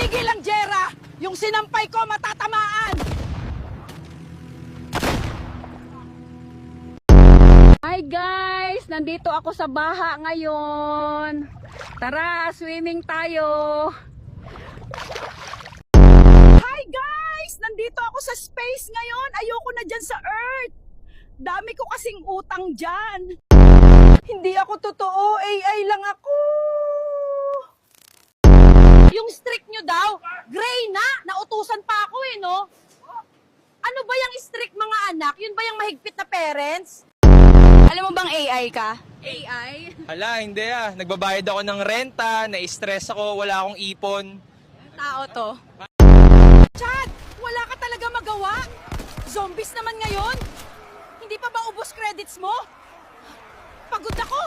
Tumigil lang, Jera! Yung sinampay ko matatamaan! Hi guys! Nandito ako sa baha ngayon. Tara, swimming tayo! Hi guys! Nandito ako sa space ngayon. Ayoko na dyan sa Earth. Dami ko kasing utang dyan. Hindi ako totoo. AI lang ako. Yung streak nyo daw, gray na. Nautusan pa ako eh, no? Ano ba yung streak mga anak? Yun ba yung mahigpit na parents? Alam mo bang AI ka? AI? Hala, hindi ah. Nagbabayad ako ng renta, na-stress ako, wala akong ipon. Tao to. Chad, wala ka talaga magawa. Zombies naman ngayon. Hindi pa ba ubos credits mo? Pagod ako.